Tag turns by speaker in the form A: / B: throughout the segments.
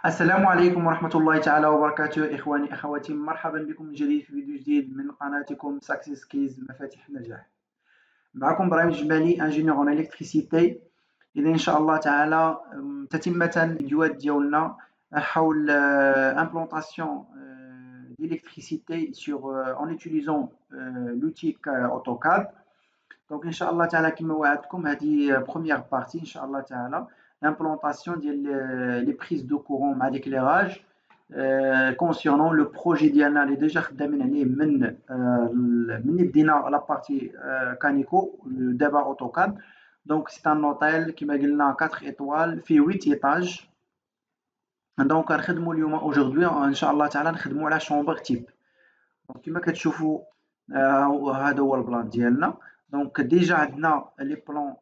A: السلام عليكم ورحمة الله تعالى وبركاته. إخواني أخواتي، مرحبا بكم من جديد في فيديو جديد من قناتكم ساكسيس كيز مفاتيح النجاح. معكم إبراهيم جمالي، انجينيور اون الكتريسيتي. إذا إن شاء الله تعالى تتمة الفيديوهات ديالنا حول implantation d'électricité en utilisant l'outil AutoCAD. دونك ان شاء الله تعالى كما وعدتكم هذه بروميير بارتي ان شاء الله تعالى لامبلونطاسيون ديال لي بريز دو كورون مع ديكليراج كونسيرنون لو بروجي ديالنا اللي ديجا خدامين عليه من بدينا لا بارتي كانيكو دابا اوتوكاد. دونك سي ان اوتيل كما قلنا 4 ايطوال في 8 ايطاج. دونك غنخدموا اليوم اوجوردي ان شاء الله تعالى نخدموا على شومبر تيب. دونك كما كتشوفوا هذا هو البلان ديالنا. دونك ديجا عندنا لي بلان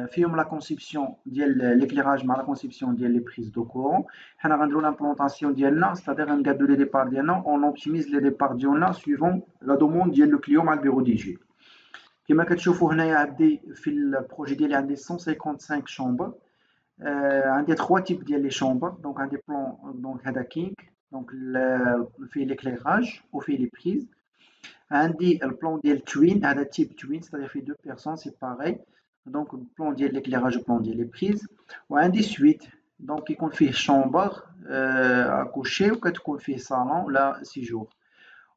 A: فيهم لا كونسيبسيون ديال ليكليراج مع لا كونسيبسيون ديال لي بريز دو كورون. حنا غنديرو لامبلونطاسيون ديالنا ستادير غنقادو لي ديبار ديالنا اون اوبتيميز لي ديبار ديالنا سويفون لا دوموند ديال لو كليون مع البيرو دي جي. كما كتشوفوا هنايا عندي في البروجي ديالي عندي 155 شومبر. عندي 3 تيب ديال لي شومبر. دونك عندي بلان دونك هذا كينغ دونك فيه ليكليراج وفيه لي بريز. عندي البلان ديال توين، هذا تيب توين ستادير فيه دو بيرسون سي باغي. دونك البلان ديال ليكليراج وبلان ديال لي بريز. وعندي سويت دونك يكون فيه شومبر اكوشي وكتكون فيه صالون ولا سيجور.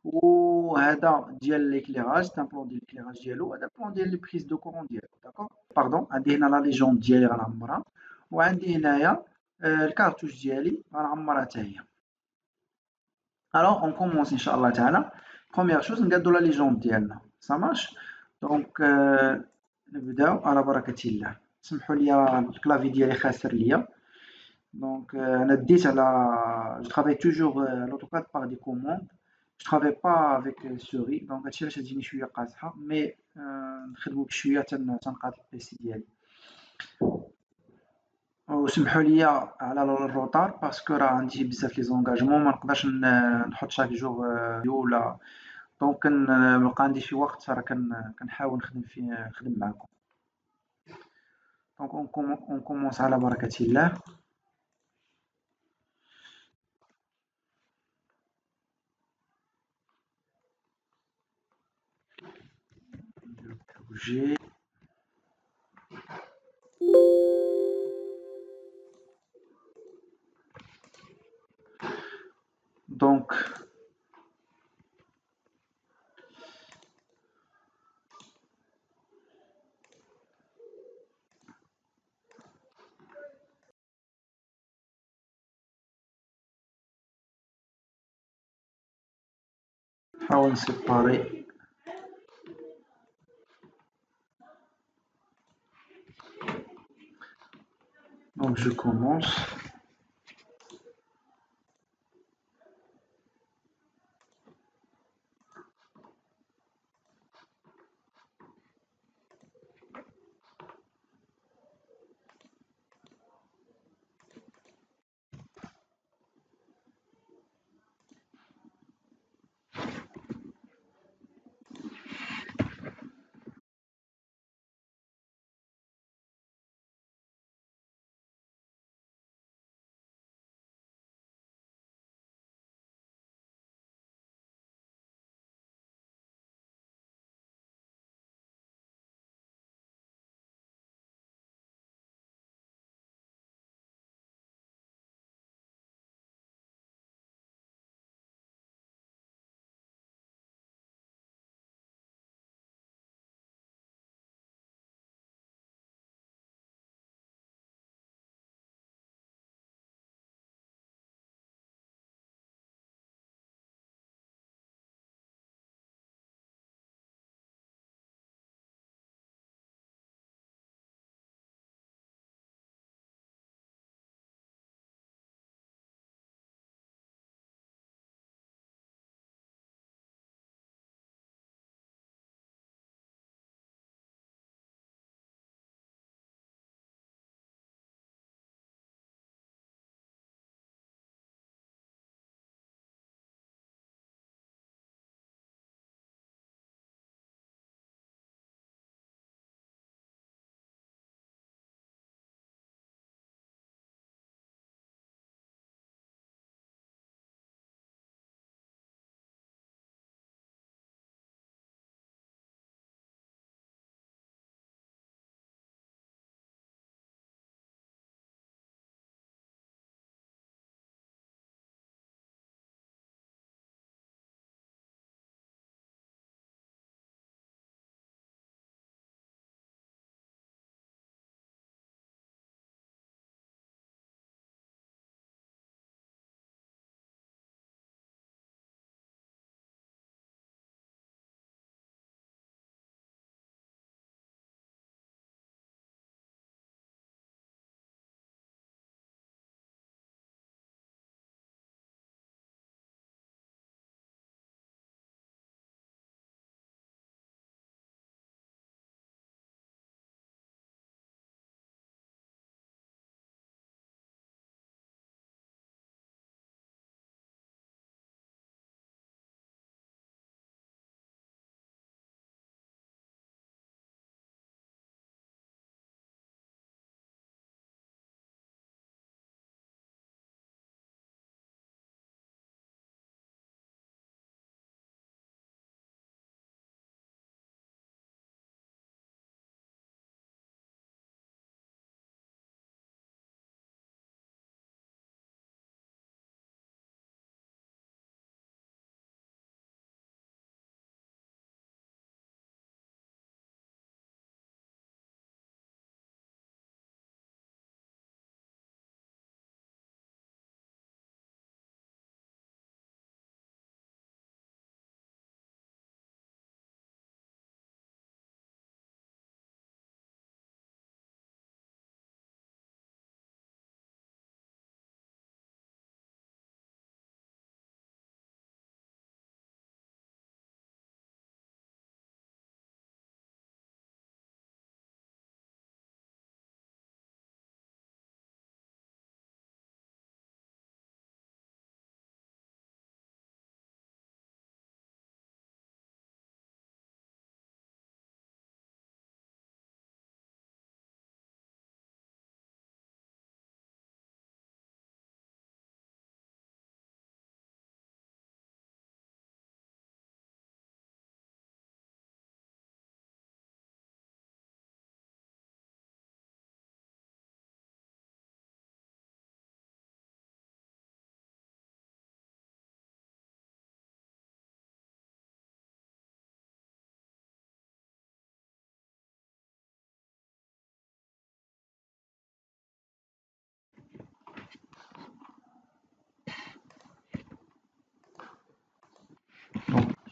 A: وهذا ديال ليكليراج سي ان بلان ديال ليكليراج ديالو. هذا بلان ديال لي بريز دو كورون ديالو. داكور باردون. عندي هنا لا ليجوند ديالي غنعمرها، وعندي هنايا الكارتوش ديالي غنعمرها حتى هي. Alors on commence ان شاء الله تعالى. Première chose نقادو لا ليجوند ديالنا ça marche. دونك نبداو على بركة الله. سمحوا لي الكلافي ديالي خاسر ليا. دونك انا ديت على جو travaille toujours l'AutoCAD par des commandes. Je travaille pas avec souris. دونك هادشي علاش تجيني شويه قاصحه مي نخدمو بشويه تنقاد البيسي ديالي. وسمحوا لي على الروتار باسكو راه عندي بزاف لي زونغاجمون ما نقدرش نحط شاك جور فيديو ولا. دونك كنبقى عندي شي وقت راه كنحاول نخدم فيه نخدم معكم. دونك اون كومونس على بركة الله. بروجي دونك نحاول نسيباري. دونك جو كومونس.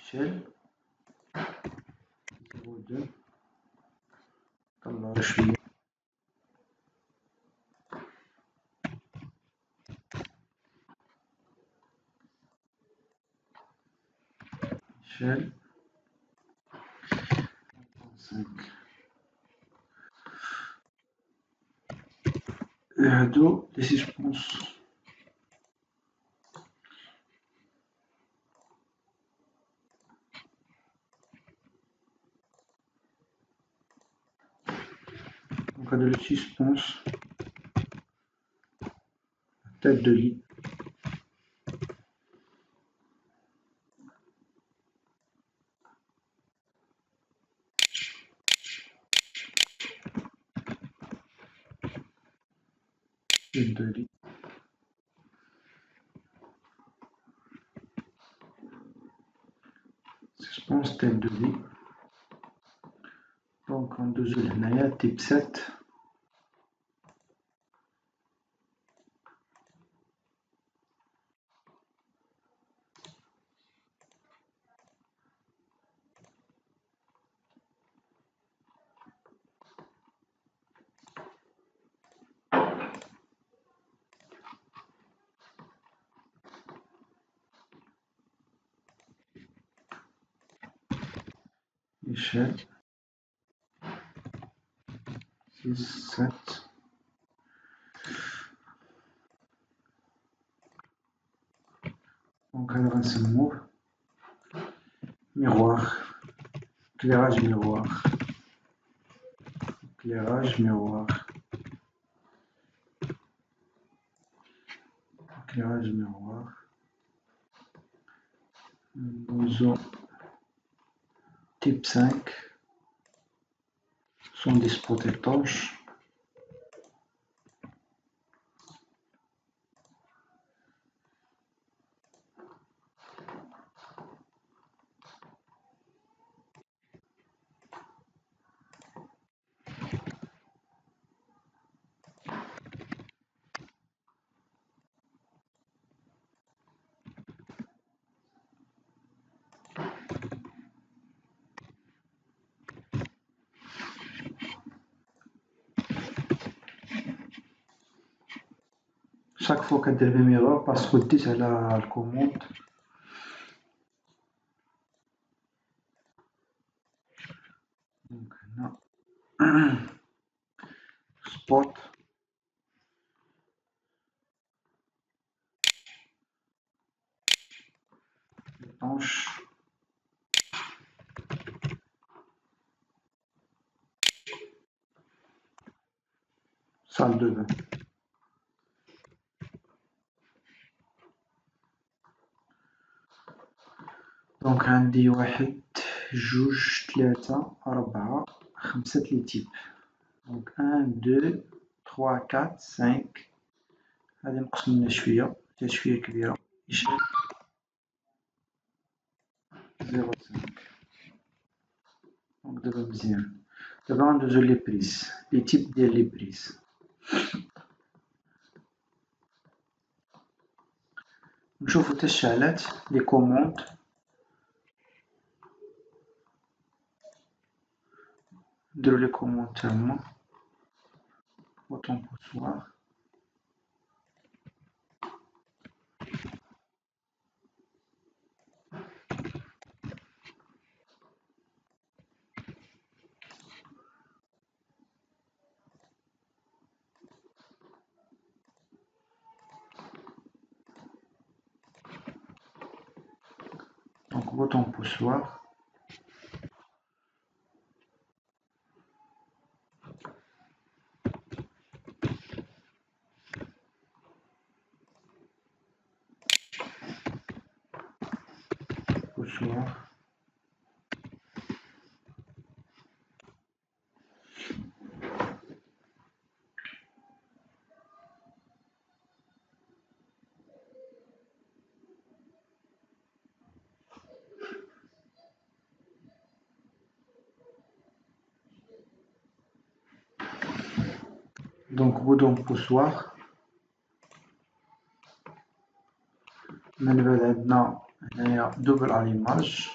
A: إشال 02 طلعو شوية إشال 5 هادو لي سيسبونس دونك هادو لي سيسبونس tête de lit tête de lit suspense tête de lit دونك ندوزو لهنايا تيب 7 échelle 6 7 دونك هذا غنسموه miroir éclairage miroir éclairage miroir éclairage miroir ندوزو type 5 sont des spots étanches chaque fois كدير بميرور باسكو ديت على الكوموند دونك هنا سبوت étanche salle de bain دونك عندي 1 2 3 4 5 لي تيب دونك 1 2 3 4 5 هادي نقص منها شوية حتى شوية كبيرة إشال 0.5 دونك دابا مزيان دابا غندوزو لي بريس لي تيب ديال لي بريس نشوفو تا الشعلات لي كوموند نديرو لي كوموند تا هما بوطون بوسوار دونك بوطون بوسوار بوسوار دونك بوطون بوسوار من بعد عندنا هنايا دوبل اليماج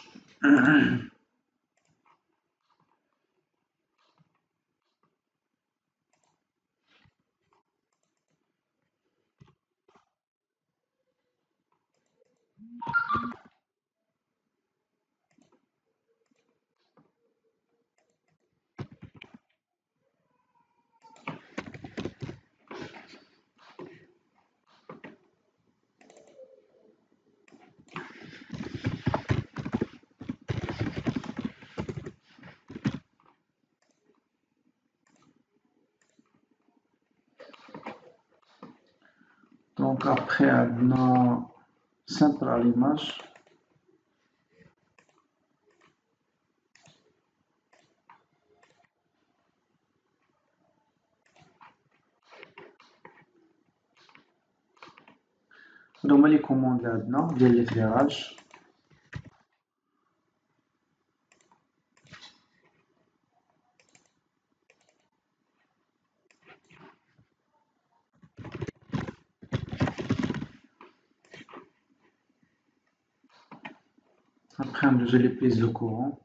A: Donc après عندنا simple à l'image. هادو هما لي كوموند اللي عندنا ديال ليكليراج. Après ندوزو لي prises de courant.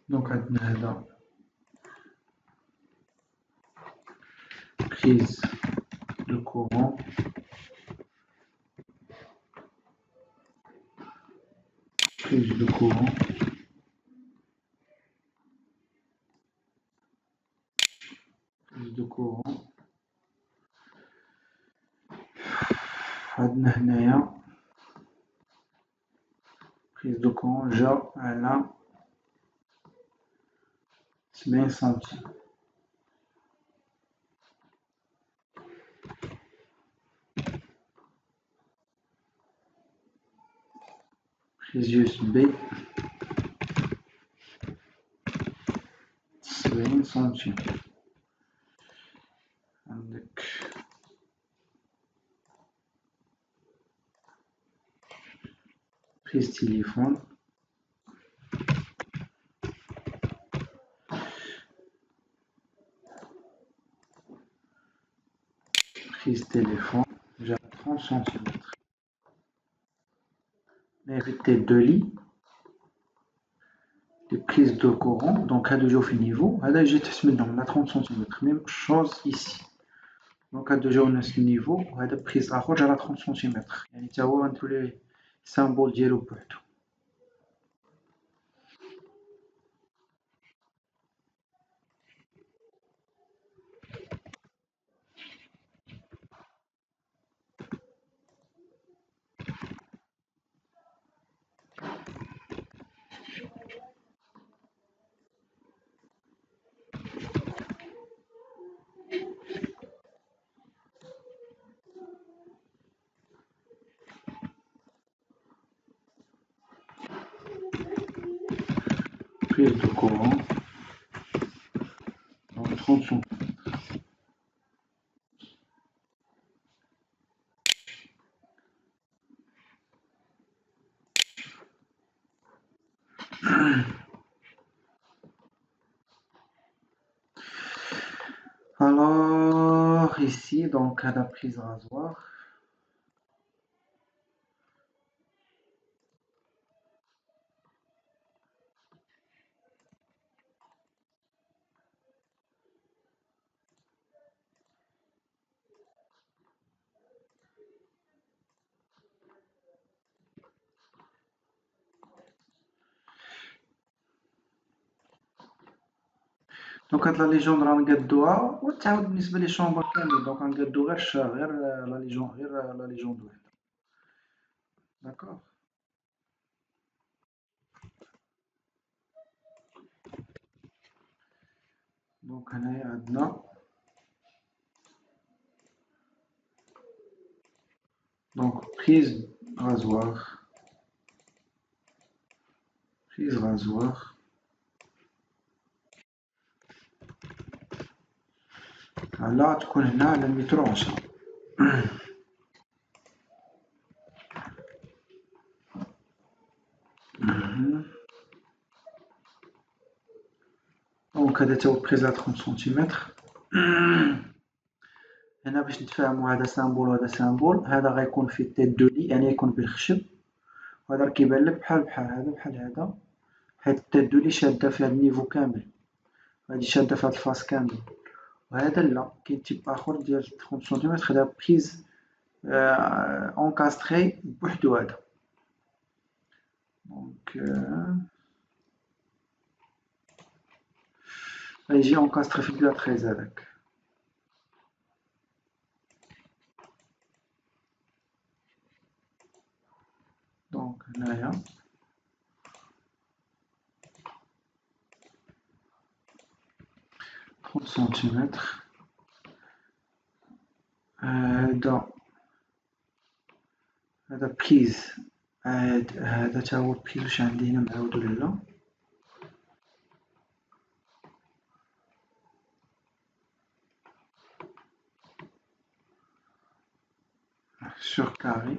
A: دونك عندنا هذا prise de courant. Prise de courant. Prise de courant. عندنا هنايا prise de courant جا على 70 سنتيم. prise USB 70 سنتيم. عندك prise téléphone. Prise téléphone جا 30 سنتيمتر. L'invité de lit. Les prises de courant, donc هادو جاو في نيفو، هذا يجي تحت منهم على 30 سنتيمتر. ميم شوز ici. دونك هادو جاو نفس النيفو، وهذا بريز اخر جا على 30 سنتيمتر، يعني تا هو نديرو ليه سامبول ديالو بوحدو. Prise de courant, donc 30 سنتيمتر. Alors ici, donc هذا prise rasoir. دونك هاد لا ليجوند راه نقادوها وتعاود بالنسبة لي شومبر كامل، دونك غنقادو غير غير لا ليجوند، غير لا ليجوند وحدة. داكوغ. دونك هنايا عندنا دونك بريز غازواغ، بريز غازواغ على تكون هنا على المترو 10. دونك هذا تا هو بريز على 30 سنتيمتر. هنا باش نتفاهمو هذا سامبول وهذا سامبول، هذا غيكون في تيت دو لي يعني يكون بالخشب، وهذا راه كيبان لك بحال هذا بحال هذا، حيت تيت دو لي شادة في هاد النيفو كامل، هادي شادة في هاد الفاس كامل، وهذا لا كاين تيب اخر ديال 30 سنتيمتر خدا بريز اونكاستري بوحدو هذا. دونك غيجي اونكاستري في الكلاطريز هذاك. دونك هنايا سنتيمتر. هذا بريز، هذا تا هو بريز، واش عندي هنا معاود ولا لا؟ سور كاري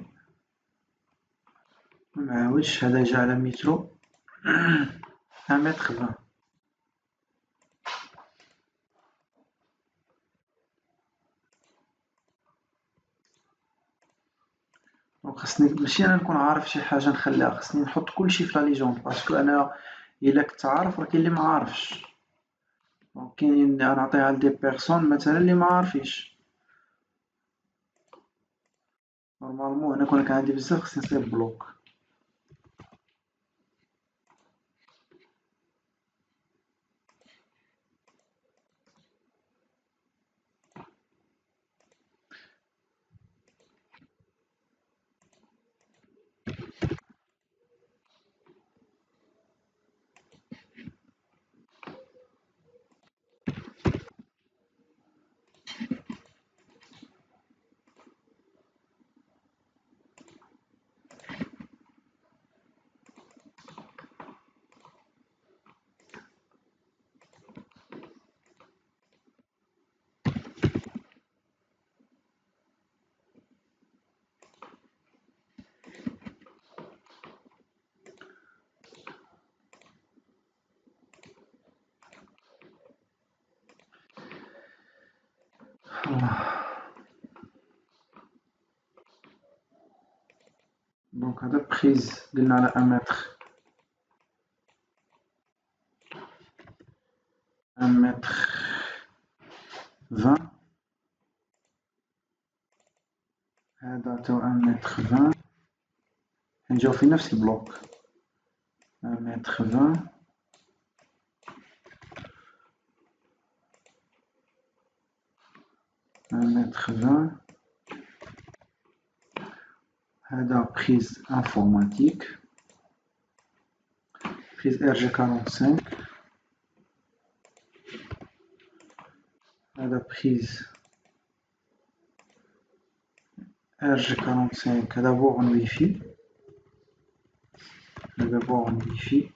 A: ممعاودش، هذا جا على مترو 1 متر 20. دونك خاصني ماشي انا نكون عارف شي حاجة نخليها، خاصني نحط كلشي في لا ليجوند، باسكو انا الا كنت عارف راه كاين اللي معارفش، دونك كاين نعطيها لدي بيرسون مثلا اللي معارفينش. نورمالمون هنا كون كان عندي بزاف خاصني نصيب بلوك. دونك هذا بريز قلنا على 1 متر، 1 متر 20. هذا تو 1 متر 20، نجيو في نفس البلوك 1 متر 20. 1 متر 20. هذا بريز انفورماتيك، بريز RG45. هذا بريز RG45، هذا بورن ويفي، هذا بورن ويفي.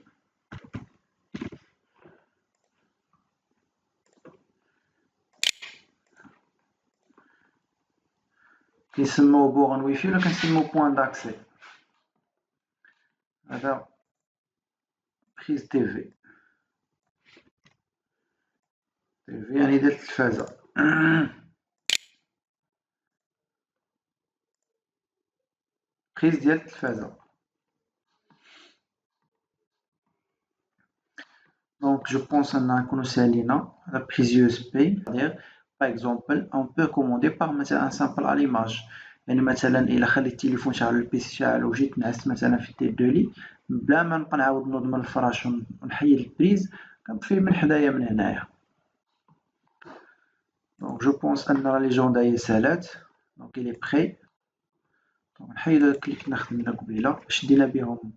A: كيسموه بورن ويفي ولا كنسموه بوان داكسي. هذا بريز تيفي، تيفي يعني ديال التلفازة. بريز ديال التلفازة. Donc je pense أن نكونو سالينا هذا بريز USB. par exemple on peut commander par مثلا un simple allumage، يعني مثلا إلا خليت التليفون شاعل البيسي شاعل وجيت نعست مثلا في التيت دو لي، بلا ما نبقى نعاود نوض من الفراش ونحيد البريز، كنطفيه من حدايا من هنايا. دونك جو بونس ان لا ليجوند هي سالات. دونك il est prêt. دونك نحيد هاد الكليك اللي خدمنا قبيله باش دينا بهم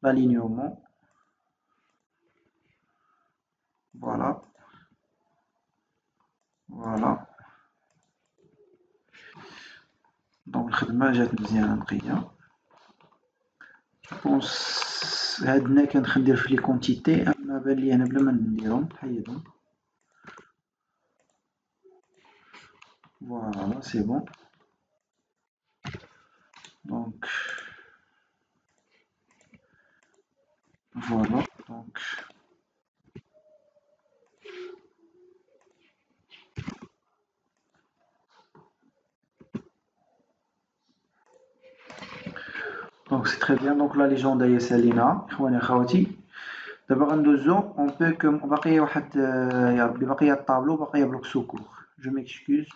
A: l'alignement. فوالا فوالا. دونك الخدمة جات مزيانة نقية. جو بونس هادنا كان ندير في لي كونتيتي، اما بان لي انا بلا ما نديرهم نحيدهم. فوالا سي بون. دونك فوالا. دونك دونك سي تري بيان. دونك لا ليجوند هي سالينا اخواني اخواتي. دابا غندوزو اون بو كوم باقي واحد يا ربي باقي الطابلو باقي بلوك سوكور. جو ميكسكوز.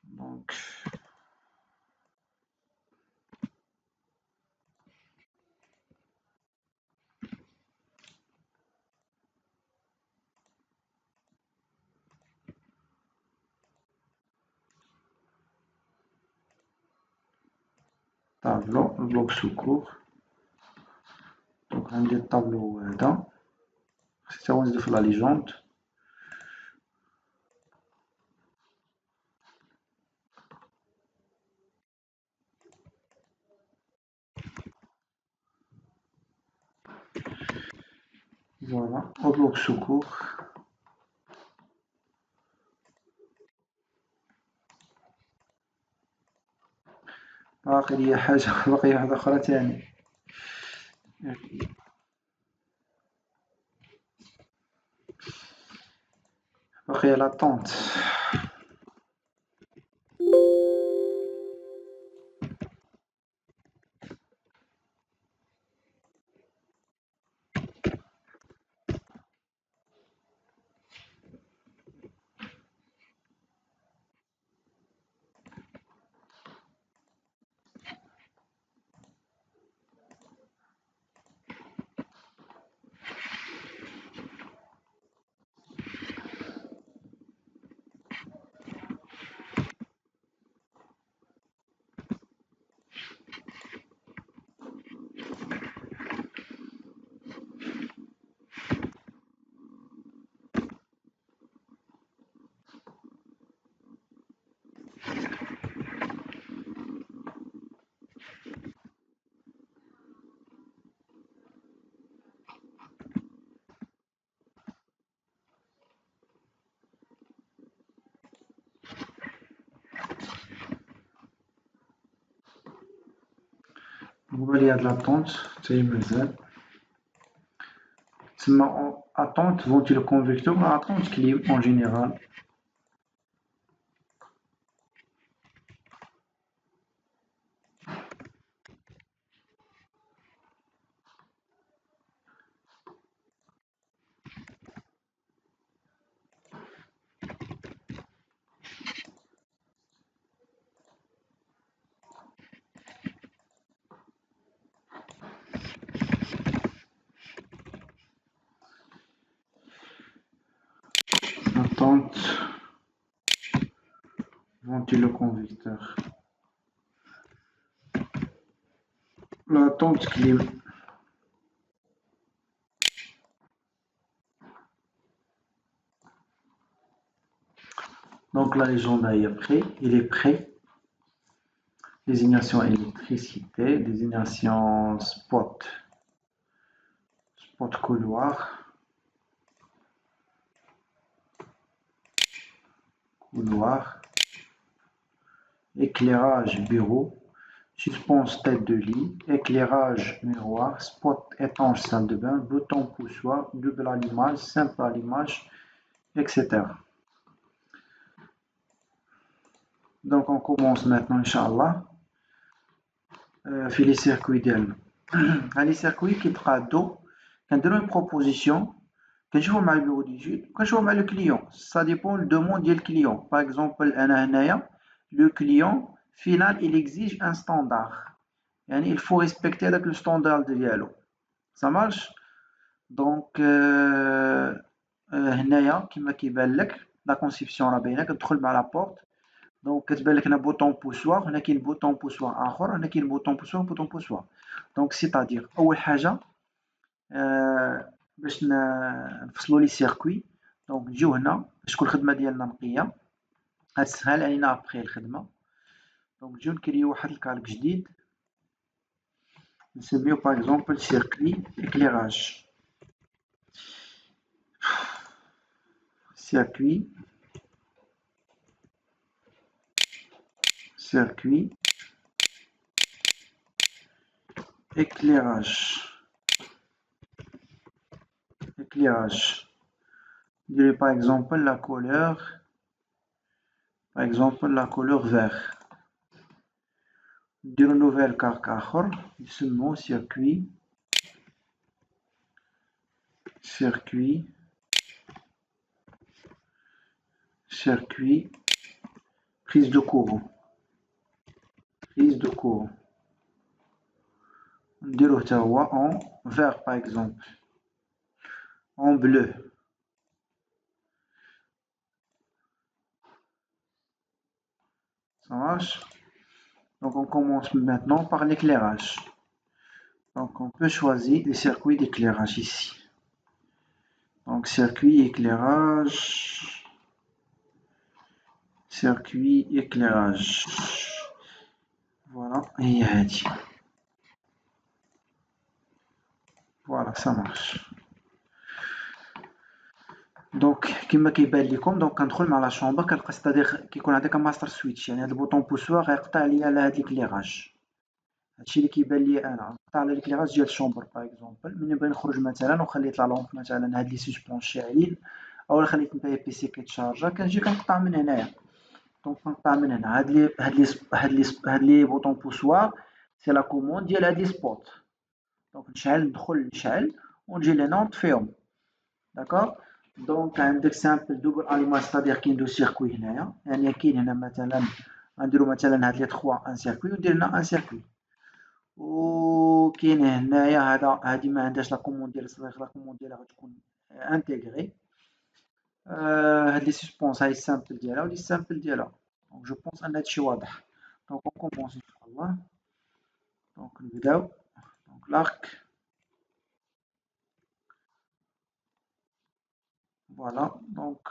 A: دونك طابلو بلوك سوكور. دونك غندير الطابلو هذا حتى هو نزيدو في لا ليجوند. فوالا او بلوك سوكور. باقي ليا حاجة باقي واحدة أخرى تاني. باقي لاطونت. هو لي هاد لاطونت تاهي مازال. تسمى attente ventilo convecteur ولا attente clim en général. Attente ventiloconvecteur. L'attente clim. Donc la légende est prêt, il est prêt. Désignation électricité, désignation spot, spot couloir, couloir, éclairage bureau, suspense tête de lit, éclairage miroir, spot étanche salle de bain, bouton poussoir, double allumage, simple allumage, etc. Donc on commence maintenant Inch'Allah. في لي سيركوي ديالنا. هاد لي سيركوي كيتقادو كنديرو اون بروبوزيسيون كنشوفو مع البيرو ديتود وكنشوفو مع لو كليون. سا ديبون الدوموند ديال الكليون. باغ اكزومبل انا هنايا لو كليون فينال il exige un standard، يعني il faut respecter هداك لو ستاندار ديالو. ça marche. دونك هنايا كما كيبان لك لا كونسيبسيون راه باينه، كتدخل مع لابورت. دونك كتبان لك هنا بوطون بوسوار، هنا كاين بوطون بوسوار اخر، هنا كاين بوطون بوسوار بوطون بوسوار. دونك سيتادير اول حاجه باش نفصلوا لي سيركوي. دونك نجيو هنا باش تكون الخدمه ديالنا نقيه، غتسهل علينا ابخي الخدمه. دونك نجيو نكريو واحد الكالك جديد نسميو باغ اكزومبل سيركوي éclairage. circuit éclairage. Je dirais par exemple la couleur vert. نديرو نوفيل كارك اخر نسموه circuit prise de courant. نديروه حتى هو en vert par exemple, en bleu. Ça marche. Donc on commence maintenant par l'éclairage. Donc on peut choisir les circuits d'éclairage ici. Donc circuit éclairage. Voilà, et voilà, ça marche. دونك كما كيبان لكم، دونك كندخل مع لا شومبر كنلقى ستادير كيكون عندك ماستر سويتش، يعني هاد البوطون بوسوار غيقطع ليا على هاد ليكليراج. هادشي اللي كيبان ليا انا قطع على ليكليراج ديال الشومبر باغ اكزومبل. ملي نبغي نخرج مثلا وخليت لا لامب مثلا هاد لي سوسبون شاعلين، اولا خليت نبايا بيسي كيتشارجا، كنجي كنقطع من هنايا. دونك كنقطع من هنا هاد لي بوطون بوسوار سي لا كوموند ديال هاد لي سبوت. دونك ندخل نشعل ونجي لهنا ونطفيهم. داكوغ. دونك عندك سامبل دوبل اليماج، ستادير كاين دو سيركوي هنايا، يعني كاين هنا مثلا غنديرو مثلا هاد لي 3 ان سيركوي وندير هنا ان سيركوي، وكاين هنايا هادي ما عندهاش لا كوموند ديال الصديق، لا كوموند ديالها غتكون انتيغري. هاد لي سسبونس هاي السامبل ديالها ودي السامبل ديالها. دونك جو بونس ان هادشي واضح. دونك اون كومونس ان شاء الله. دونك نبداو. دونك لارك، فوالا. دونك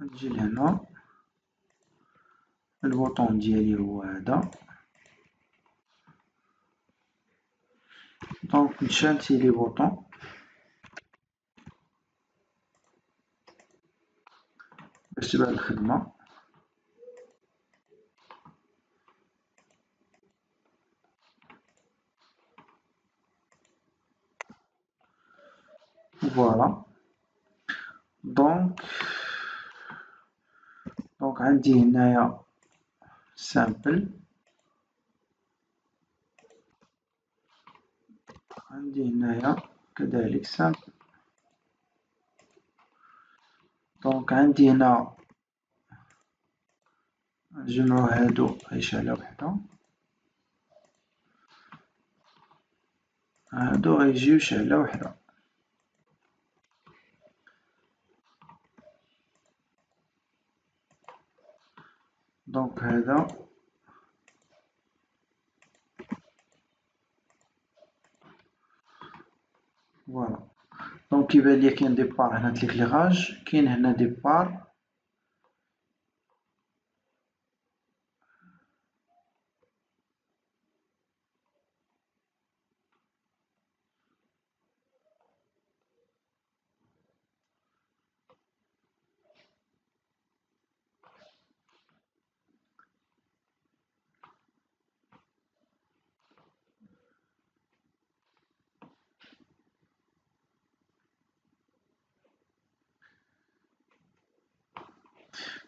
A: نجي لهنا، البوطون ديالي هو هذا. دونك نشانتي لي بوطون باش تبان الخدمة. فوالا. دونك عندي هنايا سامبل، عندي هنايا كذلك سامبل. دونك عندي هنا نجمعو هادو غيشعلو وحدة، هادو غيجيو شعلة وحدة. دونك هذا فوالا. دونك كيبان ليا كاين دي بار هنا د ليكليغاج، كاين هنا دي بار.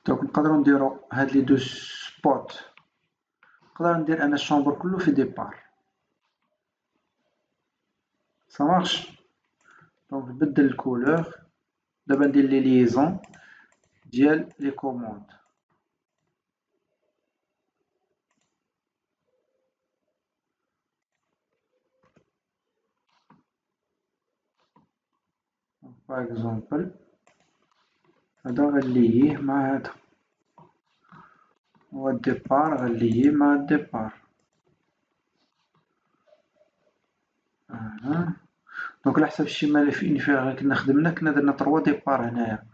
A: دونك نقدرو نديرو هاد لي دو سبوت، نقدر ندير انا الشومبر كلو في دي بار. سا مارش. دونك نبدل الكولور. دابا ندير لي ليزون ديال لي كوموند. باغ اكزومبل هذا غنليه مع هذا، و الديبار غنليه مع الديبار. دونك على حساب الشمال فين كنا خدمنا، كنا درنا 3 ديبار هنايا،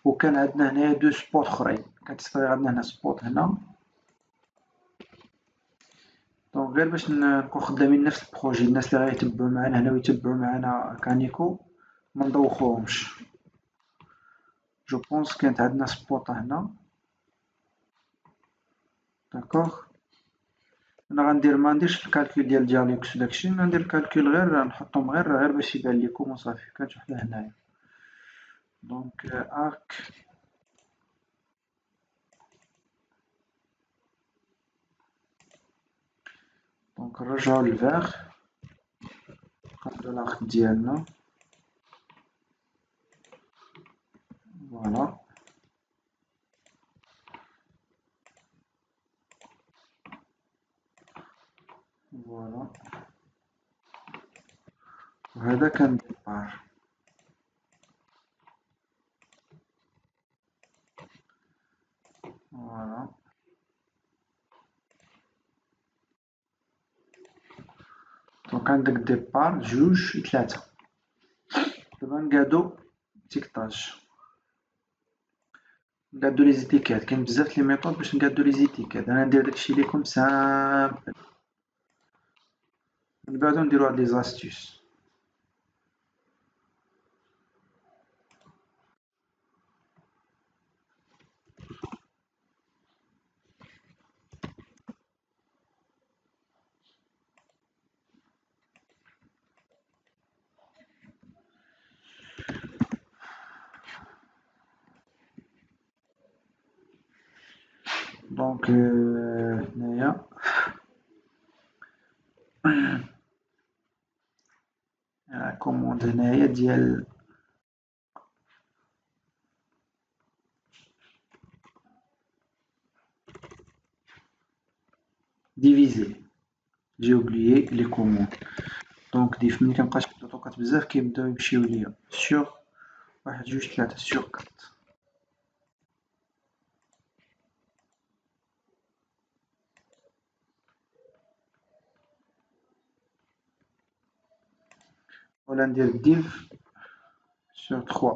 A: وكان عندنا هنايا 2 سبوت اخرين. كتستغل عندنا هنا سبوت هنا. دونك غير باش نكون خدامين نفس البروجي، الناس اللي غيتبعوا معنا هنا ويتبعوا معنا كانيكو ما ندوخوهمش. جو بونس كانت عندنا سبوطة هنا. داكوغ، انا غندير ما نديرش الكالكول ديال دياليكس وداكشي، ندير الكالكول غير نحطهم غير باش يبان لكم وصافي. كانت وحده هنايا. دونك ارك، دونك نرجعو للفيغ، نقادو لاخت ديالنا. فوالا، فوالا، وهذا كان ديبار. فوالا، دونك عندك ديبار، جوج، تلاتة. دابا نقادو تيكطاج، نقادو لي زيتيكات. كاين بزاف لي ميطود باش نقادو لي زيتيكات. انا ندير داكشي ليكم سامبل، من بعد نديرو هاد لي زاستيس. دونك هنايا كوموند هنايا ديال ديفيزي. جي اوبليي لي كوموند. دونك ديف ملي كنبقى نكتب طوطوكات بزاف كيبداو يمشيو ليا سيغ واحد جوج تلاتة سيغ كات. ولا ندير ديف سيغ تخوا.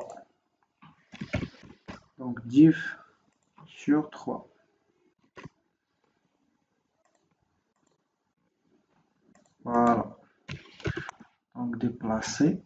A: دونك ديف سيغ تخوا. فوالا، دونك ديبلاسي.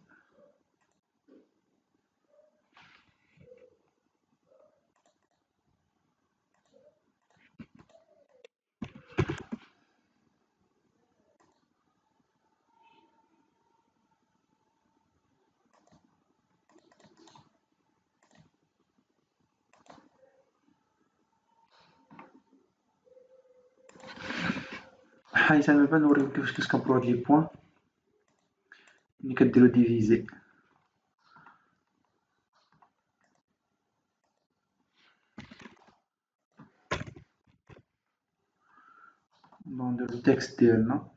A: حيت انا با نوريكم كيفاش كتكبرو هاد لي بوين ملي كديرو ديفيزي. دونك نديرو التكست ديالنا.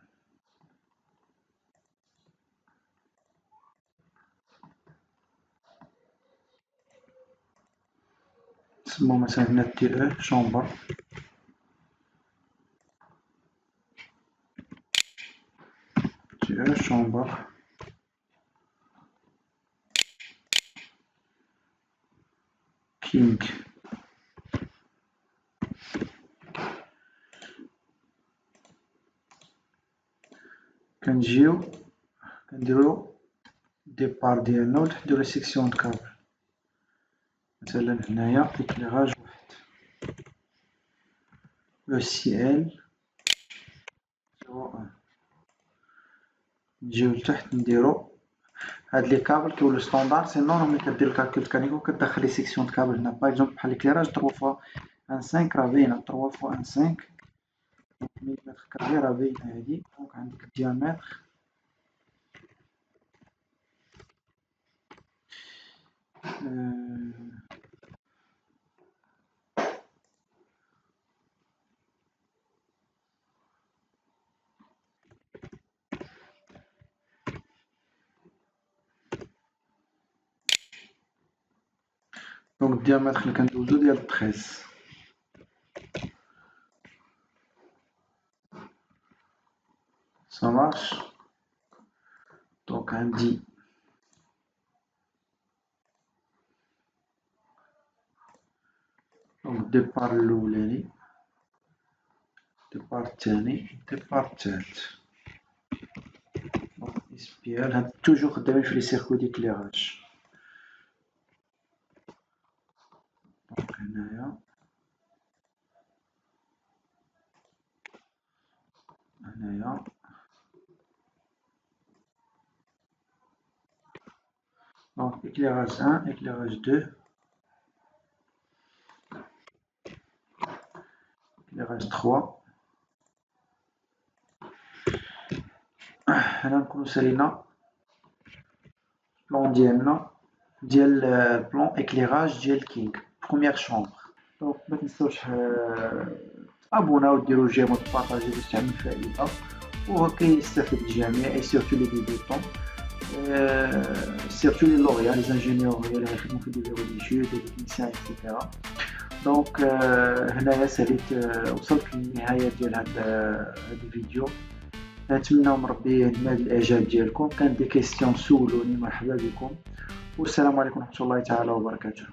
A: نسمو مثلا هنا تي او شومبر. تي او شومبر. كينغ. كنجيو كنديرو ديبار ديالنا ونحدو لي سيكسيون د كابل. مثلا هنايا إكليراج واحد، لو سيال 01. نجيو لتحت نديرو هاد لي كابل كيولو ستوندار. سينون ملي كدير الكالكول كانيكو كتدخل لي سيكسيون د كابل هنا. باغ اكزومبل بحال ليكليراج 3 فوا 1.5 راه باينة 3 فوا 1.5 مليمتر كاري راه باينة هادي. دونك عندك الديامتر دونك الديامتر اللي كندوزو ديال 13. ça marche. دونك عندي دونك الديبار الاولاني، الديبار الثاني، الديبار الثالث. دونك اسبيال هاد توجور خدامين في لي سيركو ديكليراج. دونك هنايا هنايا دونك éclairage 1, éclairage 2, éclairage 3. هنا نكونو سالينا البلان ديالنا ديال بلان éclairage ديال كينغ بروميير شومبر. دونك متنساوش تابوناو وديرو جيم وتبارطاجيو باش تعمل فائدة وهكا يستافد الجميع اي سيرتو لي ديبيتون، سيرتو لي لوريال لي زانجينيور اللي يخدمو في دي ريليجيو دي تكنيسيان اكسيتيرا. دونك هنايا ساليت وصلت للنهاية ديال هاد الفيديو. نتمنى من ربي ينال الاعجاب ديالكم. كان دي كيسيون سولوني مرحبا بكم، والسلام عليكم ورحمة الله تعالى وبركاته.